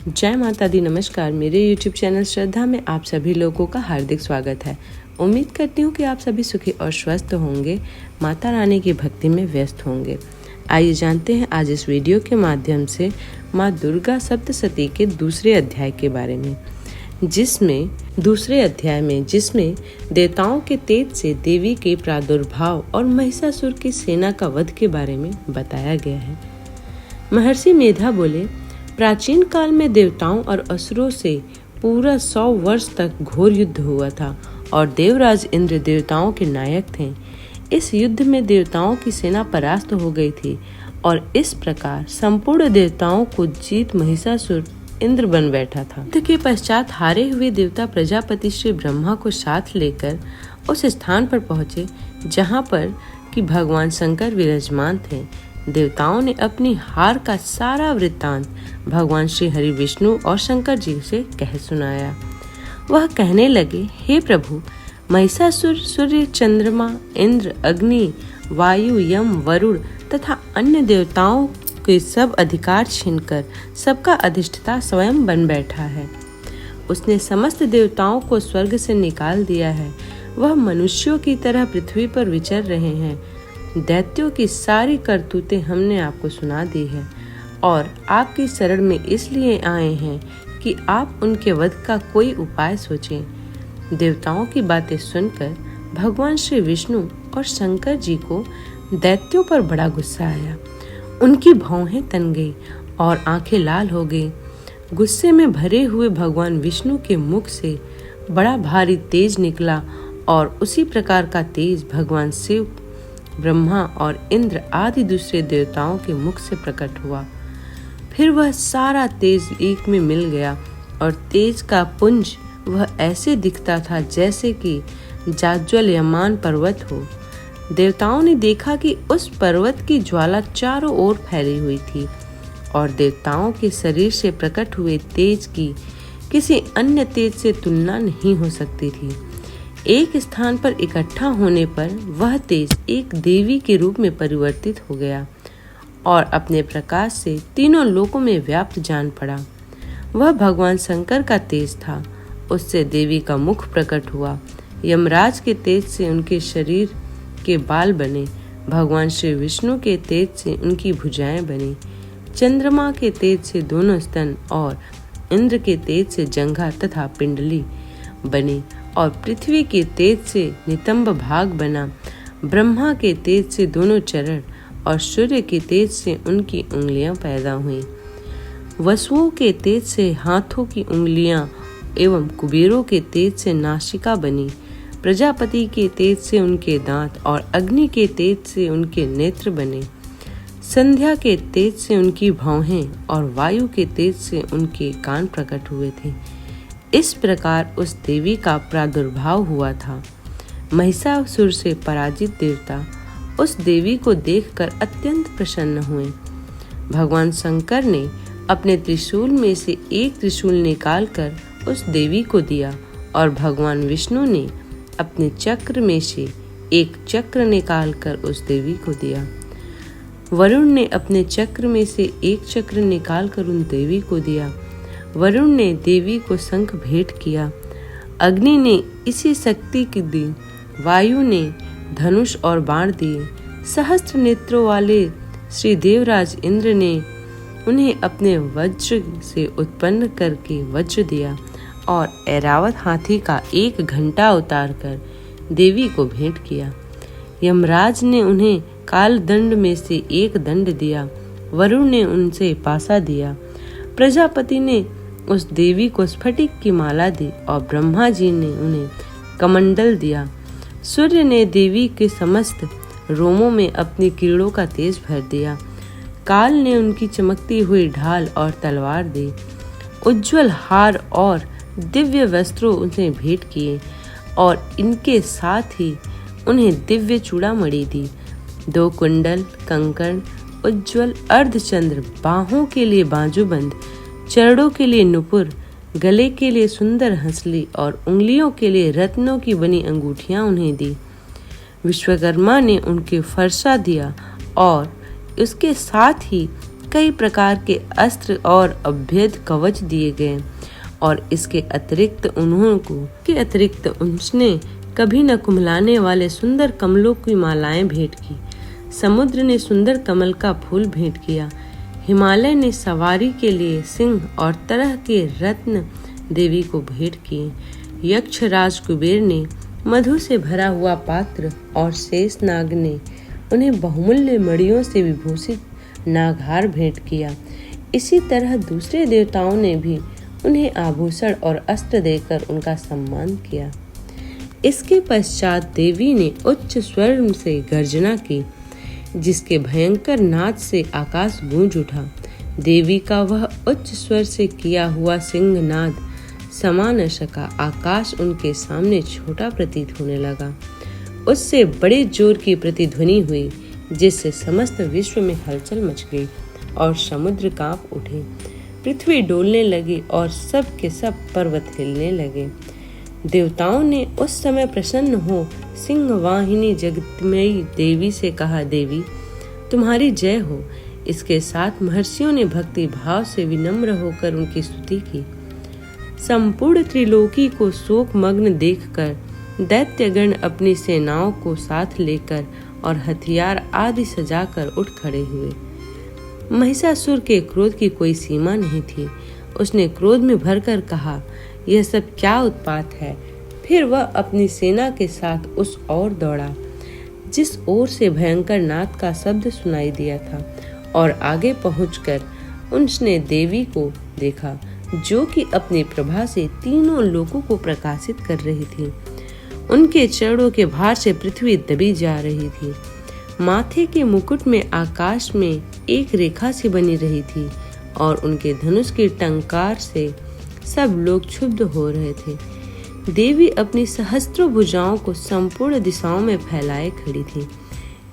जय माता दी। नमस्कार। मेरे YouTube चैनल श्रद्धा में आप सभी लोगों का हार्दिक स्वागत है। उम्मीद करती हूँ कि आप सभी सुखी और स्वस्थ होंगे, माता रानी की भक्ति में व्यस्त होंगे। आइए जानते हैं आज इस वीडियो के माध्यम से माँ दुर्गा सप्तशती के दूसरे अध्याय के बारे में, जिसमें देवताओं के तेज से देवी के प्रादुर्भाव और महिषासुर की सेना का वध के बारे में बताया गया है। महर्षि मेधा बोले, प्राचीन काल में देवताओं और असुरों से पूरा 100 वर्ष तक घोर युद्ध हुआ था और देवराज इंद्र देवताओं के नायक थे। इस युद्ध में देवताओं की सेना परास्त हो गई थी और इस प्रकार संपूर्ण देवताओं को जीत महिषासुर इंद्र बन बैठा था। युद्ध के पश्चात हारे हुए देवता प्रजापति श्री ब्रह्मा को साथ लेकर उस स्थान पर पहुंचे जहां पर कि भगवान शंकर विराजमान थे। देवताओं ने अपनी हार का सारा वृत्तांत भगवान श्री हरि विष्णु और शंकर जी से कह सुनाया। वह कहने लगे, हे प्रभु, महिषासुर सूर्य, चंद्रमा, इंद्र, अग्नि, वायु, यम, वरुण तथा अन्य देवताओं के सब अधिकार छीनकर सबका अधिष्ठता स्वयं बन बैठा है। उसने समस्त देवताओं को स्वर्ग से निकाल दिया है। वह मनुष्यों की तरह पृथ्वी पर विचर रहे हैं। दैत्यों की सारी करतूतें हमने आपको सुना दी है और आपकी शरण में इसलिए आए हैं कि आप उनके वध का कोई उपाय सोचें। देवताओं की बातें सुनकर भगवान श्री विष्णु और शंकर जी को दैत्यों पर बड़ा गुस्सा आया। उनकी भौहें तन गई और आंखें लाल हो गई। गुस्से में भरे हुए भगवान विष्णु के मुख से बड़ा भारी तेज निकला और उसी प्रकार का तेज भगवान शिव, ब्रह्मा और इंद्र आदि दूसरे देवताओं के मुख से प्रकट हुआ। फिर वह सारा तेज एक में मिल गया और तेज का पुंज वह ऐसे दिखता था जैसे कि जाज्वल्यमान पर्वत हो। देवताओं ने देखा कि उस पर्वत की ज्वाला चारों ओर फैली हुई थी और देवताओं के शरीर से प्रकट हुए तेज की किसी अन्य तेज से तुलना नहीं हो सकती थी। एक स्थान पर इकट्ठा होने पर वह तेज एक देवी के रूप में परिवर्तित हो गया और अपने प्रकाश से तीनों लोकों में व्याप्त जान पड़ा। वह भगवान शंकर का तेज था। उससे देवी का मुख प्रकट हुआ। यमराज के तेज से उनके शरीर के बाल बने। भगवान श्री विष्णु के तेज से उनकी भुजाएं बनी। चंद्रमा के तेज से दोनों स्तन और इंद्र के तेज से जंघा तथा पिंडली बनी और पृथ्वी के तेज से नितंब भाग बना। ब्रह्मा के तेज से दोनों चरण और सूर्य के तेज से उनकी उंगलियां पैदा हुईं। वसुओं के तेज से हाथों की उंगलियां एवं कुबेरों के तेज से नासिका बनी। प्रजापति के तेज से उनके दांत और अग्नि के तेज से उनके नेत्र बने। संध्या के तेज से उनकी भौहें और वायु के तेज से उनके कान प्रकट हुए थे। इस प्रकार उस देवी का प्रादुर्भाव हुआ था। महिषासुर से पराजित देवता उस देवी को देखकर अत्यंत प्रसन्न हुए। भगवान शंकर ने अपने त्रिशूल में से एक त्रिशूल निकालकर उस देवी को दिया और भगवान विष्णु ने अपने चक्र में से एक चक्र निकालकर उस देवी को दिया। वरुण ने अपने चक्र में से एक चक्र निकालकर उन देवी को दिया। वरुण ने देवी को शंख भेंट किया। अग्नि ने इसी शक्ति की दी। वायु ने धनुष और बाण दिए। सहस्त्र नेत्रों वाले श्री देवराज इंद्र ने उन्हें अपने वज्र से उत्पन्न करके वज्र दिया और ऐरावत हाथी का एक घंटा उतारकर देवी को भेंट किया। यमराज ने उन्हें काल दंड में से एक दंड दिया। वरुण ने उनसे पासा दिया। प्रजापति ने उस देवी को स्फटिक की माला दी और ब्रह्मा जी ने उन्हें कमंडल दिया। सूर्य ने देवी के समस्त रोमों में अपनी किरणों का तेज भर दिया। काल ने उनकी चमकती हुई ढाल और तलवार दी। उज्जवल हार और दिव्य वस्त्रों उन्हें भेंट किए और इनके साथ ही उन्हें दिव्य चूड़ामणि दी। 2 कुंडल, कंकण, उज्जवल अर्धचंद्र, बाहों के लिए बाजूबंद, चरणों के लिए नुपुर, गले के लिए सुंदर हंसली और उंगलियों के लिए रत्नों की बनी अंगूठियां उन्हें दी। विश्वकर्मा ने उनके फरसा दिया और उसके साथ ही कई प्रकार के अस्त्र और अभेद कवच दिए गए और इसके अतिरिक्त उसने कभी न कुम्हलाने वाले सुंदर कमलों की मालाएं भेंट की। समुद्र ने सुंदर कमल का फूल भेंट किया। हिमालय ने सवारी के लिए सिंह और तरह के रत्न देवी को भेंट किए। यक्ष राज कुबेर ने मधु से भरा हुआ पात्र और शेष नाग ने उन्हें बहुमूल्य मणियों से विभूषित नागहार भेंट किया। इसी तरह दूसरे देवताओं ने भी उन्हें आभूषण और अस्त्र देकर उनका सम्मान किया। इसके पश्चात देवी ने उच्च स्वर से गर्जना की, जिसके भयंकर नाद से आकाश गूंज उठा। देवी का वह उच्च स्वर से किया हुआ सिंहनाद समा न सका। आकाश उनके सामने छोटा प्रतीत होने लगा। उससे बड़े जोर की प्रतिध्वनि हुई, जिससे समस्त विश्व में हलचल मच गई और समुद्र कांप उठे। पृथ्वी डोलने लगी और सब के सब पर्वत हिलने लगे। देवताओं ने उस समय प्रसन्न हो सिंहवाहिनी जगतमयी देवी से कहा, देवी तुम्हारी जय हो। इसके साथ महर्षियों ने भक्ति भाव से विनम्र होकर उनकी स्तुति की। संपूर्ण त्रिलोकी को शोक मग्न देखकर दैत्यगण अपनी सेनाओं को साथ लेकर और हथियार आदि सजाकर उठ खड़े हुए। महिषासुर के क्रोध की कोई सीमा नहीं थी। उसने क्रोध में भरकर कहा, यह सब क्या उत्पात है। फिर वह अपनी सेना के साथ उस ओर दौड़ा जिस ओर से भयंकर नाद का शब्द सुनाई दिया था और आगे पहुंचकर उसने देवी को देखा, जो कि अपनी प्रभा से तीनों लोगों को प्रकाशित कर रही थी। उनके चरणों के भार से पृथ्वी दबी जा रही थी। माथे के मुकुट में आकाश में एक रेखा सी बनी रही थी और उनके धनुष की टंकार से सब लोग क्षुब्ध हो रहे थे। देवी अपनी सहस्त्रों भुजाओं को संपूर्ण दिशाओं में फैलाए खड़ी थी।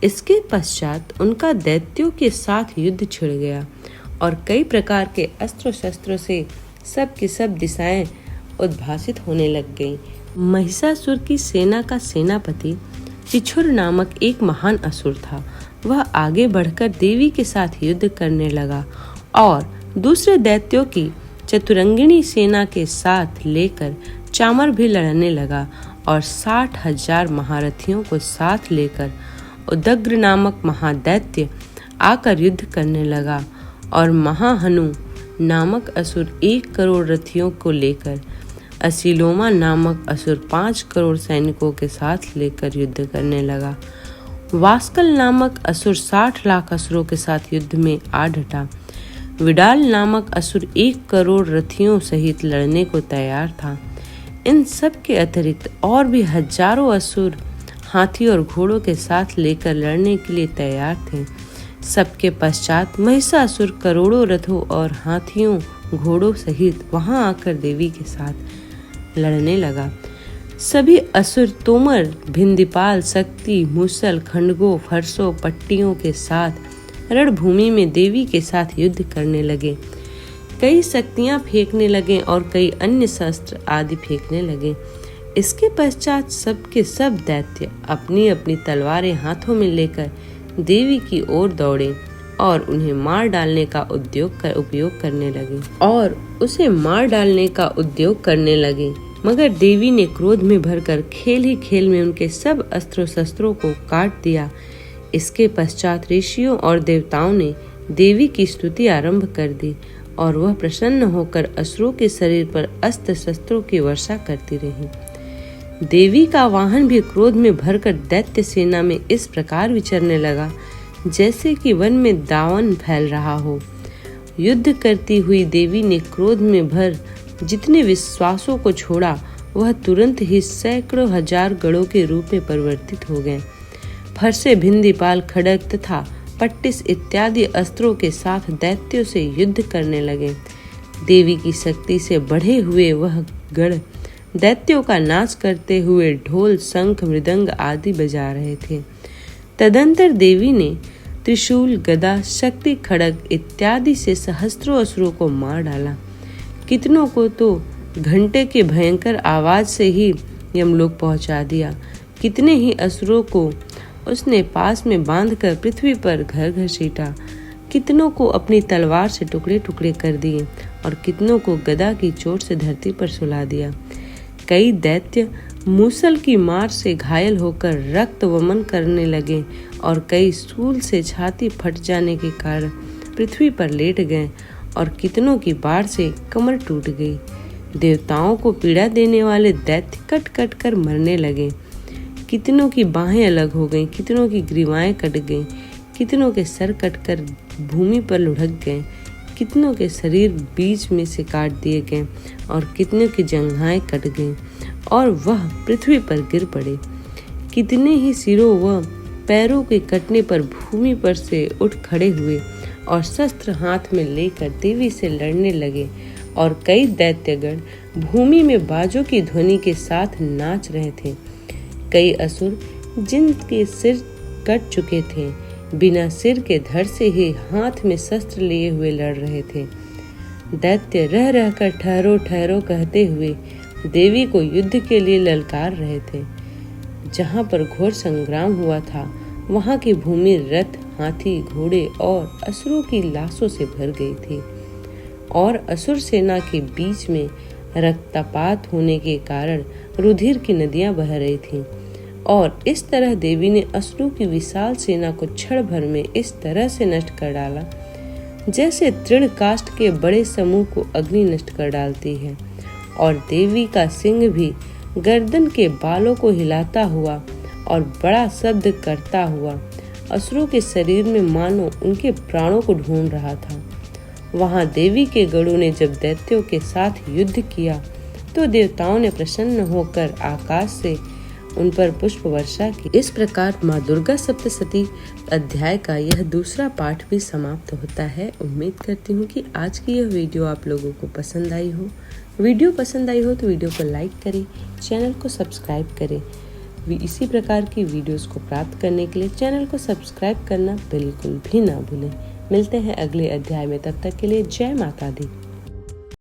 इसके पश्चात उनका दैत्यों के साथ युद्ध छिड़ गया और कई प्रकार के अस्त्र शस्त्रों से सब की सब दिशाएं उद्भासित होने लग गईं। महिषासुर की सेना का सेनापति चिछुर नामक एक महान असुर था। वह आगे बढ़कर देवी के साथ युद्ध करने लगा और दूसरे दैत्यों की चतुरंगिणी सेना के साथ लेकर चामर भी लड़ने लगा और 60,000 महारथियों को साथ लेकर उदग्र नामक महादैत्य आकर युद्ध करने लगा और महाहनु नामक असुर 1 करोड़ रथियों को लेकर, असीलोमा नामक असुर 5 करोड़ सैनिकों के साथ लेकर युद्ध करने लगा। वास्कल नामक असुर 60 लाख असुरों के साथ युद्ध में आ डटा। विडाल नामक असुर 1 करोड़ रथियों सहित लड़ने को तैयार था। इन सब के अतिरिक्त और भी हजारों असुर हाथी और घोड़ों के साथ लेकर लड़ने के लिए तैयार थे। सबके पश्चात महिषासुर करोड़ों रथों और हाथियों घोड़ों सहित वहां आकर देवी के साथ लड़ने लगा। सभी असुर तोमर, भिंदीपाल, शक्ति, मूसल, खंडगों, फरसों, पट्टियों के साथ रणभूमि में देवी के साथ युद्ध करने लगे। कई शक्तियां फेंकने लगे और कई अन्य शस्त्र आदि फेंकने लगे। इसके पश्चात सबके सब दैत्य अपनी अपनी तलवारें हाथों में लेकर देवी की ओर दौड़े और उन्हें मार डालने का उपयोग करने लगे। मगर देवी ने क्रोध में भरकर खेल ही खेल में उनके सब अस्त्रों शस्त्रों को काट दिया। इसके पश्चात ऋषियों और देवताओं ने देवी की स्तुति आरंभ कर दी और वह प्रसन्न होकर असुरों के शरीर पर अस्त्र शस्त्रों की वर्षा करती रही। देवी का वाहन भी क्रोध में भरकर दैत्य सेना में इस प्रकार विचरने लगा जैसे कि वन में दावन फैल रहा हो। युद्ध करती हुई देवी ने क्रोध में भर जितने विश्वासों को छोड़ा, वह तुरंत ही सैकड़ों हजार गढ़ों के रूप में परिवर्तित हो गए। फरसे, भिंदीपाल, खड्ग तथा पट्टिस इत्यादि अस्त्रों के साथ दैत्यों से युद्ध करने लगे। देवी की शक्ति से बढ़े हुए वह गढ़ दैत्यों का नाश करते हुए ढोल, शंख, मृदंग आदि बजा रहे थे। तदंतर देवी ने त्रिशूल, गदा, शक्ति, खड्ग इत्यादि से सहस्त्रों असुरों को मार डाला। कितनों को तो घंटे के भयंकर आवाज से ही यमलोक पहुंचा दिया। कितने ही असुरों को उसने पास में बांधकर पृथ्वी पर घर घसीटा। कितनों को अपनी तलवार से टुकड़े टुकड़े कर दिए और कितनों को गदा की चोट से धरती पर सुला दिया। कई दैत्य मूसल की मार से घायल होकर रक्त वमन करने लगे और कई सूल से छाती फट जाने के कारण पृथ्वी पर लेट गए और कितनों की बाढ़ से कमर टूट गई। देवताओं को पीड़ा देने वाले दैत्य कट कट कर मरने लगे। कितनों की बाहें अलग हो गईं, कितनों की ग्रीवाएं कट गईं, कितनों के सर कटकर भूमि पर लुढ़क गए, कितनों के शरीर बीच में से काट दिए गए और कितनों की जंघाएं कट गईं और वह पृथ्वी पर गिर पड़े। कितने ही सिरों व पैरों के कटने पर भूमि पर से उठ खड़े हुए और शस्त्र हाथ में लेकर देवी से लड़ने लगे और कई दैत्यगण भूमि में बाजों की ध्वनि के साथ नाच रहे थे। कई असुर जिनके सिर कट चुके थे बिना सिर के धड़ से ही हाथ में शस्त्र लिए हुए लड़ रहे थे। दैत्य रह रहकर ठहरो ठहरो कहते हुए देवी को युद्ध के लिए ललकार रहे थे। जहाँ पर घोर संग्राम हुआ था वहाँ की भूमि रथ, हाथी, घोड़े और असुरों की लाशों से भर गई थी और असुर सेना के बीच में रक्तपात होने के कारण रुधिर की नदियां बह रही थीं और इस तरह देवी ने असुरों की विशाल सेना को क्षण भर में इस तरह से नष्ट कर डाला जैसे तृण काष्ठ के बड़े समूह को अग्नि नष्ट कर डालती है। और देवी का सिंह भी गर्दन के बालों को हिलाता हुआ और बड़ा शब्द करता हुआ असुरों के शरीर में मानो उनके प्राणों को ढूंढ रहा था। वहां देवी के गणों ने जब दैत्यों के साथ युद्ध किया तो देवताओं ने प्रसन्न होकर आकाश से उन पर पुष्प वर्षा की। इस प्रकार माँ दुर्गा सप्तशती अध्याय का यह दूसरा पाठ भी समाप्त होता है। उम्मीद करती हूँ कि आज की यह वीडियो आप लोगों को पसंद आई हो। वीडियो पसंद आई हो तो वीडियो को लाइक करें, चैनल को सब्सक्राइब करें। इसी प्रकार की वीडियोस को प्राप्त करने के लिए चैनल को सब्सक्राइब करना बिल्कुल भी ना भूलें। मिलते हैं अगले अध्याय में, तब तक के लिए जय माता दी।